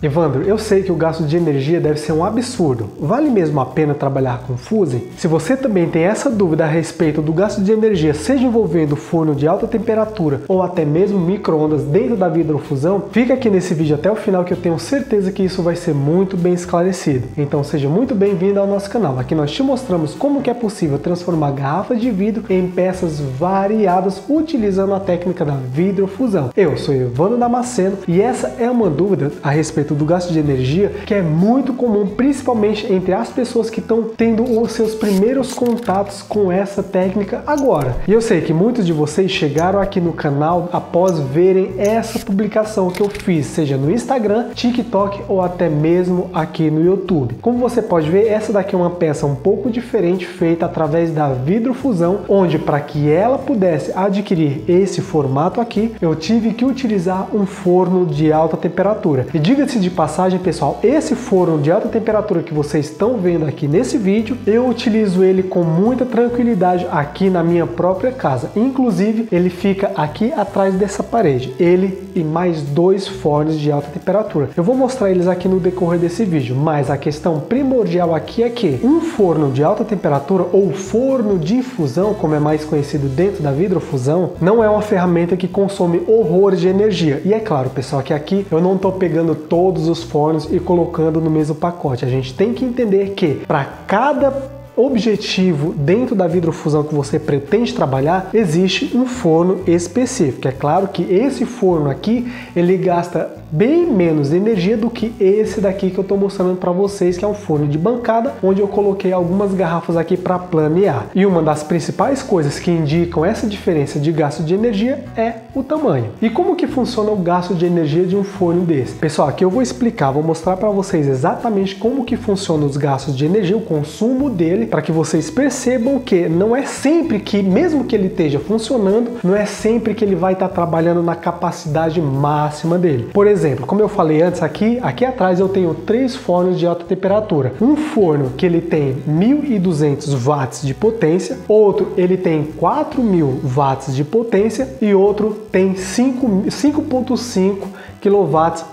Evandro, eu sei que o gasto de energia deve ser um absurdo. Vale mesmo a pena trabalhar com fusem? Se você também tem essa dúvida a respeito do gasto de energia, seja envolvendo forno de alta temperatura ou até mesmo micro-ondas dentro da vidrofusão, fica aqui nesse vídeo até o final que eu tenho certeza que isso vai ser muito bem esclarecido. Então seja muito bem-vindo ao nosso canal. Aqui nós te mostramos como que é possível transformar garrafas de vidro em peças variadas utilizando a técnica da vidrofusão. Eu sou Evandro Damasceno e essa é uma dúvida a respeito do gasto de energia que é muito comum, principalmente entre as pessoas que estão tendo os seus primeiros contatos com essa técnica agora. E eu sei que muitos de vocês chegaram aqui no canal após verem essa publicação que eu fiz, seja no Instagram, TikTok ou até mesmo aqui no YouTube. Como você pode ver, essa daqui é uma peça um pouco diferente, feita através da vidrofusão, onde para que ela pudesse adquirir esse formato aqui, eu tive que utilizar um forno de alta temperatura. E diga-se de passagem, pessoal, esse forno de alta temperatura que vocês estão vendo aqui nesse vídeo, eu utilizo ele com muita tranquilidade aqui na minha própria casa. Inclusive, ele fica aqui atrás dessa parede. Ele e mais dois fornos de alta temperatura. Eu vou mostrar eles aqui no decorrer desse vídeo, mas a questão primordial aqui é que um forno de alta temperatura ou forno de infusão, como é mais conhecido dentro da vidrofusão, não é uma ferramenta que consome horrores de energia. E é claro, pessoal, que aqui eu não estou pegando todos os fornos e colocando no mesmo pacote. A gente tem que entender que para cada objetivo dentro da vidrofusão que você pretende trabalhar, existe um forno específico. É claro que esse forno aqui, ele gasta bem menos energia do que esse daqui que eu estou mostrando para vocês, que é um forno de bancada, onde eu coloquei algumas garrafas aqui para planear. E uma das principais coisas que indicam essa diferença de gasto de energia é o tamanho. E como que funciona o gasto de energia de um forno desse? Pessoal, aqui eu vou explicar, vou mostrar para vocês exatamente como que funciona os gastos de energia, o consumo dele, para que vocês percebam que não é sempre que, mesmo que ele esteja funcionando, não é sempre que ele vai estar trabalhando na capacidade máxima dele. Por exemplo, como eu falei antes, aqui atrás eu tenho 3 fornos de alta temperatura. Um forno que ele tem 1.200 watts de potência, outro ele tem 4.000 watts de potência e outro tem 5.5 kW,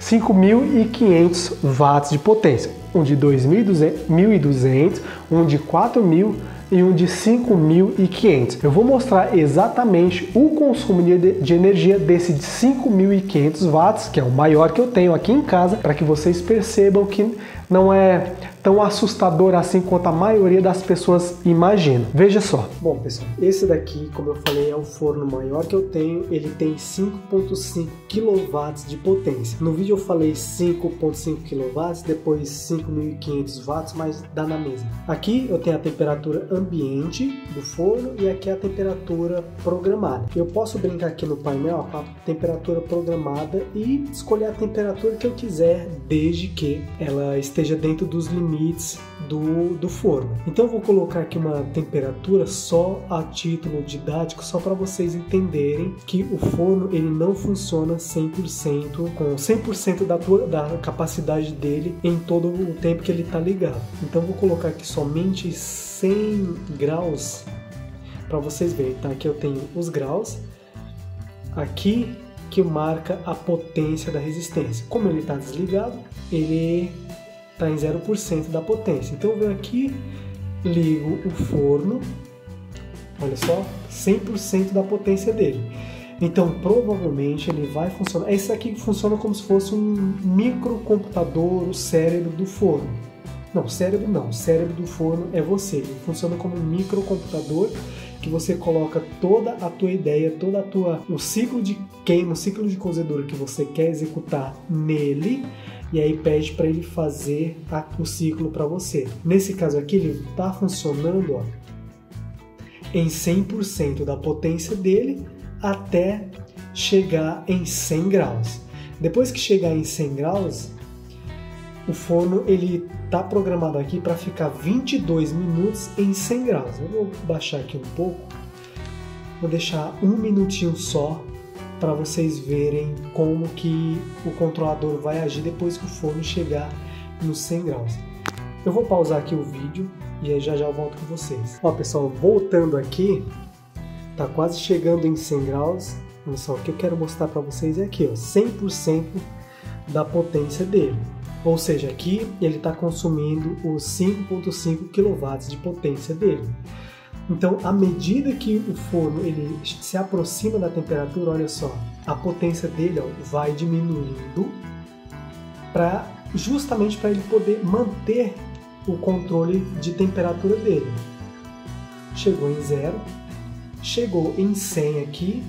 5.500 watts de potência. Um de 2.200, um de 4.000 e um de 5.500. Eu vou mostrar exatamente o consumo de energia desse de 5.500 watts, que é o maior que eu tenho aqui em casa, para que vocês percebam que não é tão assustador assim quanto a maioria das pessoas imagina. Veja só. Bom, pessoal, esse daqui, como eu falei, é o forno maior que eu tenho. Ele tem 5.5 kW de potência. No vídeo eu falei 5.5 kW, depois 5.500 watts, mas dá na mesma. Aqui eu tenho a temperatura ambiente do forno e aqui a temperatura programada. Eu posso brincar aqui no painel com a temperatura programada e escolher a temperatura que eu quiser, desde que ela esteja dentro dos limites do forno. Então eu vou colocar aqui uma temperatura só a título didático, só para vocês entenderem que o forno ele não funciona 100% com 100% da capacidade dele em todo o tempo que ele está ligado. Então eu vou colocar aqui somente 100 graus para vocês verem, tá? Aqui eu tenho os graus, aqui que marca a potência da resistência. Como ele está desligado, ele está em 0% da potência. Então eu venho aqui, ligo o forno, olha só, 100% da potência dele. Então provavelmente ele vai funcionar. Esse aqui funciona como se fosse um microcomputador, o cérebro do forno. Não, cérebro não, o cérebro do forno é você. Ele funciona como um microcomputador que você coloca toda a tua ideia, o ciclo de queima, o ciclo de cozedura que você quer executar nele, e aí pede para ele fazer o ciclo para você. Nesse caso aqui ele está funcionando, ó, em 100% da potência dele até chegar em 100 graus. Depois que chegar em 100 graus, o forno ele está programado aqui para ficar 22 minutos em 100 graus. Eu vou baixar aqui um pouco, vou deixar um minutinho só para vocês verem como que o controlador vai agir depois que o forno chegar nos 100 graus. Eu vou pausar aqui o vídeo e já eu volto com vocês. Ó, pessoal, voltando aqui, tá quase chegando em 100 graus. Olha só, o que eu quero mostrar para vocês é aqui, ó, 100% da potência dele. Ou seja, aqui ele está consumindo os 5,5 kW de potência dele. Então, à medida que o forno ele se aproxima da temperatura, olha só, a potência dele vai diminuindo justamente para ele poder manter o controle de temperatura dele. Chegou em 0, chegou em 100 aqui,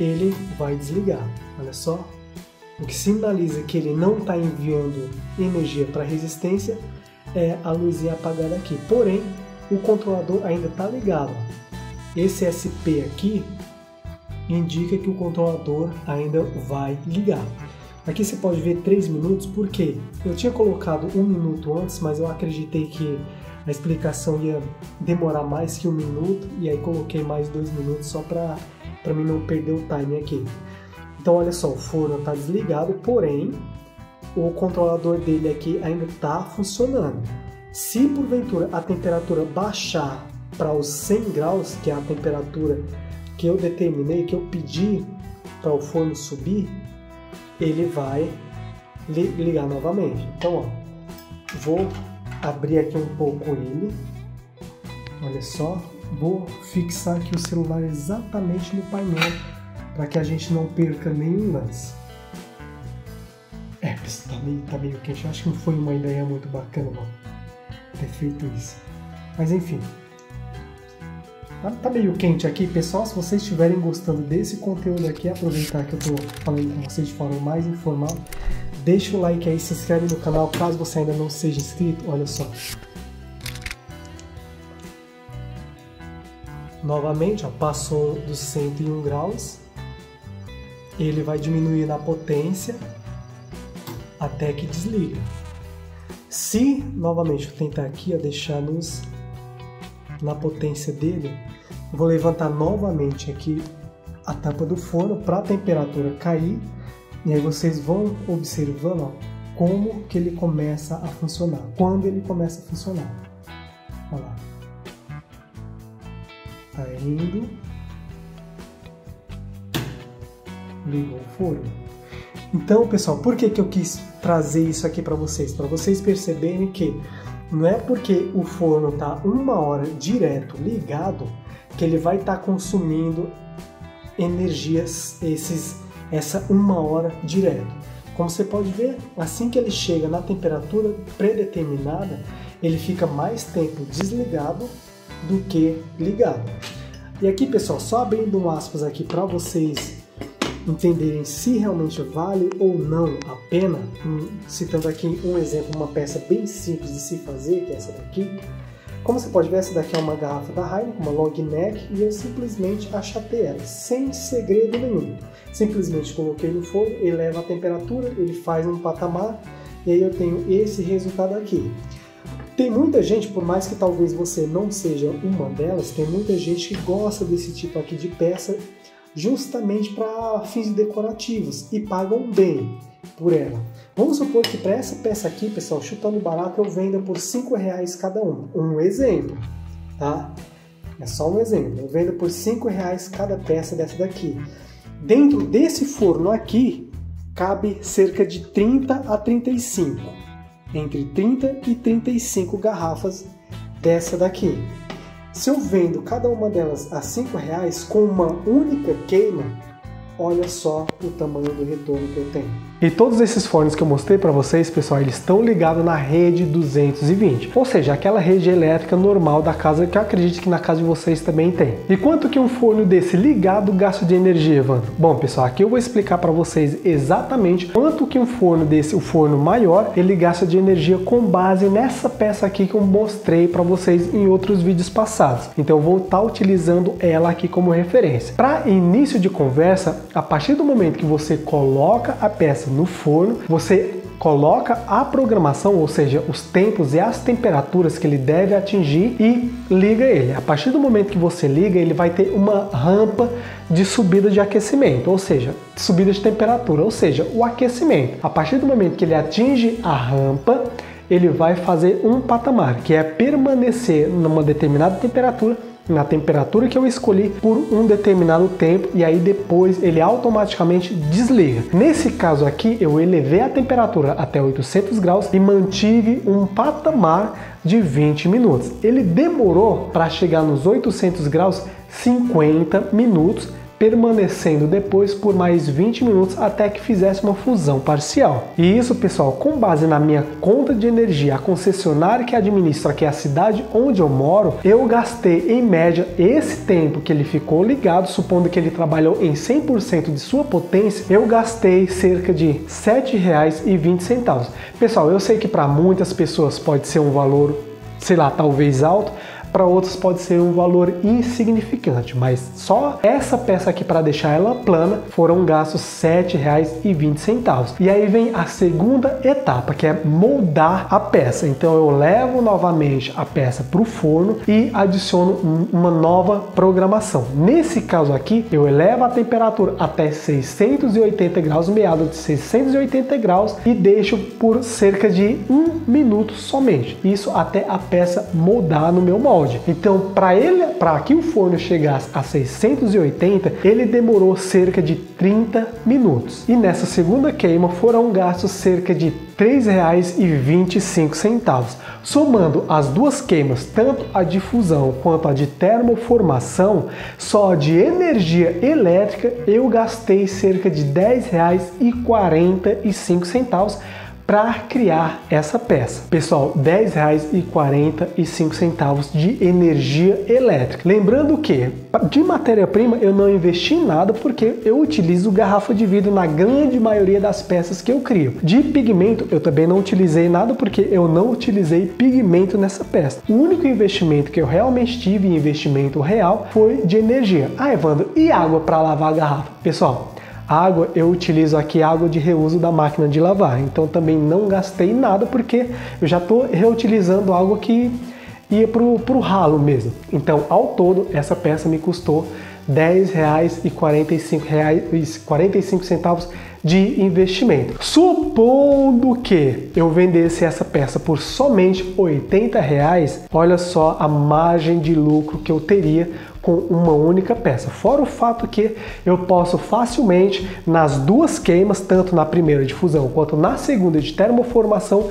ele vai desligar. Olha só, o que sinaliza que ele não está enviando energia para a resistência é a luzinha apagada aqui. Porém, o controlador ainda está ligado. Esse SP aqui indica que o controlador ainda vai ligar. Aqui você pode ver 3 minutos, porque eu tinha colocado 1 minuto antes, mas eu acreditei que a explicação ia demorar mais que 1 minuto, e aí coloquei mais 2 minutos só para mim não perder o time aqui. Então olha só, o forno está desligado, porém o controlador dele aqui ainda está funcionando. Se porventura a temperatura baixar para os 100 graus, que é a temperatura que eu determinei, que eu pedi para o forno subir, ele vai ligar novamente. Então, ó, vou abrir aqui um pouco ele. Olha só, vou fixar aqui o celular exatamente no painel para que a gente não perca nenhum lance. Tá meio quente. Eu acho que não foi uma ideia muito bacana, não, ter feito isso. Mas enfim. Tá meio quente aqui, pessoal. Se vocês estiverem gostando desse conteúdo aqui, aproveitar que eu tô falando com vocês de forma mais informal, deixa o like aí, se inscreve no canal caso você ainda não seja inscrito. Olha só. Novamente, ó, passou dos 101 graus. Ele vai diminuir na potência até que desliga. Se, novamente, eu tentar aqui, ó, deixar na potência dele, vou levantar novamente aqui a tampa do forno para a temperatura cair, e aí vocês vão observando, ó, como que ele começa a funcionar, quando ele começa a funcionar. Olha lá. Tá indo. Ligou o forno. Então, pessoal, por que eu quis trazer isso aqui para vocês? Para vocês perceberem que não é porque o forno está 1 hora direto ligado que ele vai estar consumindo energias essa 1 hora direto. Como você pode ver, assim que ele chega na temperatura predeterminada, ele fica mais tempo desligado do que ligado. E aqui, pessoal, só abrindo um aspas aqui para vocês entenderem se realmente vale ou não a pena, citando aqui um exemplo, uma peça bem simples de se fazer, que é essa daqui. Como você pode ver, essa daqui é uma garrafa da Heineken, uma long neck, e eu simplesmente achatei ela, sem segredo nenhum. Simplesmente coloquei no forno, eleva a temperatura, ele faz um patamar, e aí eu tenho esse resultado aqui. Tem muita gente, por mais que talvez você não seja uma delas, tem muita gente que gosta desse tipo aqui de peça, justamente para fins decorativos, e pagam bem por ela. Vamos supor que para essa peça aqui, pessoal, chutando barato, eu venda por R$5 cada uma. Um exemplo, tá? É só um exemplo. Eu vendo por R$5 cada peça dessa daqui. Dentro desse forno aqui, cabe cerca de 30 a 35. Entre 30 e 35 garrafas dessa daqui. Se eu vendo cada uma delas a R$5 com uma única queima, olha só o tamanho do retorno que eu tenho. E todos esses fornos que eu mostrei para vocês, pessoal, eles estão ligados na rede 220, ou seja, aquela rede elétrica normal da casa, que eu acredito que na casa de vocês também tem. E quanto que um forno desse ligado gasta de energia, Evandro? Bom, pessoal, aqui eu vou explicar para vocês exatamente quanto que um forno desse, o forno maior, ele gasta de energia com base nessa peça aqui que eu mostrei para vocês em outros vídeos passados. Então eu vou estar utilizando ela aqui como referência. Para início de conversa, a partir do momento que você coloca a peça no forno, você coloca a programação, ou seja, os tempos e as temperaturas que ele deve atingir e liga ele. A partir do momento que você liga, ele vai ter uma rampa de subida de aquecimento, ou seja, subida de temperatura, ou seja, o aquecimento. A partir do momento que ele atinge a rampa, ele vai fazer um patamar, que é permanecer numa determinada temperatura na temperatura que eu escolhi por um determinado tempo e aí depois ele automaticamente desliga. Nesse caso aqui, eu elevei a temperatura até 800 graus e mantive um patamar de 20 minutos. Ele demorou para chegar nos 800 graus 50 minutos, permanecendo depois por mais 20 minutos até que fizesse uma fusão parcial. E isso, pessoal, com base na minha conta de energia, a concessionária que administra, que é a cidade onde eu moro, eu gastei em média esse tempo que ele ficou ligado, supondo que ele trabalhou em 100% de sua potência, eu gastei cerca de R$ 7,20. Pessoal, eu sei que para muitas pessoas pode ser um valor, sei lá, talvez alto, para outros pode ser um valor insignificante, mas só essa peça aqui para deixar ela plana foram gastos R$ 7,20. E aí vem a segunda etapa, que é moldar a peça. Então eu levo novamente a peça para o forno e adiciono uma nova programação. Nesse caso aqui, eu elevo a temperatura até 680 graus, meado de 680 graus, e deixo por cerca de 1 minuto somente. Isso até a peça moldar no meu molde. Então, para que o forno chegasse a 680, ele demorou cerca de 30 minutos. E nessa segunda queima foram gastos cerca de R$ 3,25. Somando as duas queimas, tanto a de fusão quanto a de termoformação, só de energia elétrica eu gastei cerca de R$ 10,45 para criar essa peça. Pessoal, R$ 10,45 de energia elétrica. Lembrando que de matéria-prima eu não investi em nada porque eu utilizo garrafa de vidro na grande maioria das peças que eu crio. De pigmento eu também não utilizei nada porque eu não utilizei pigmento nessa peça. O único investimento que eu realmente tive, investimento real, foi de energia. Ah, Evandro, e água para lavar a garrafa? Pessoal, água, eu utilizo aqui água de reuso da máquina de lavar, então também não gastei nada porque eu já estou reutilizando água que ia pro ralo mesmo. Então, ao todo, essa peça me custou R$ 10,45 de investimento. Supondo que eu vendesse essa peça por somente R$ 80, olha só a margem de lucro que eu teria com uma única peça. Fora o fato que eu posso facilmente, nas duas queimas, tanto na primeira de fusão quanto na segunda de termoformação,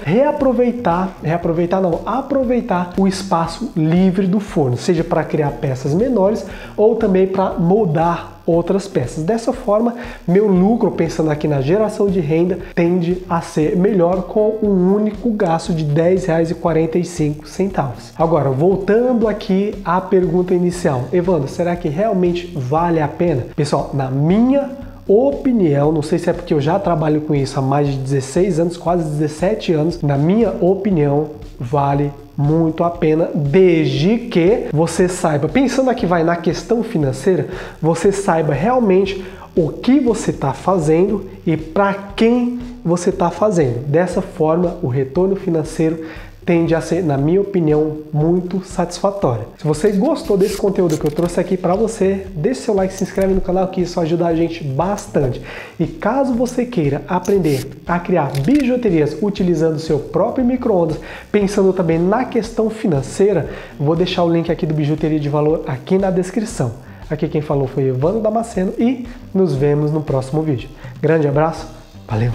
aproveitar o espaço livre do forno, seja para criar peças menores ou também para moldar outras peças. Dessa forma, meu lucro, pensando aqui na geração de renda, tende a ser melhor com um único gasto de R$ 10,45. Agora, voltando aqui à pergunta inicial, Evandro, será que realmente vale a pena? Pessoal, na minha opinião, não sei se é porque eu já trabalho com isso há mais de 16 anos, quase 17 anos, na minha opinião, vale muito a pena, desde que você saiba, pensando aqui na questão financeira, você saiba realmente o que você está fazendo e para quem você está fazendo. Dessa forma, o retorno financeiro tende a ser, na minha opinião, muito satisfatório. Se você gostou desse conteúdo que eu trouxe aqui para você, deixe seu like, se inscreve no canal que isso ajuda a gente bastante. E caso você queira aprender a criar bijuterias utilizando seu próprio micro-ondas, pensando também na questão financeira, vou deixar o link aqui do Bijuteria de Valor aqui na descrição. Aqui quem falou foi Evandro Damasceno e nos vemos no próximo vídeo. Grande abraço, valeu!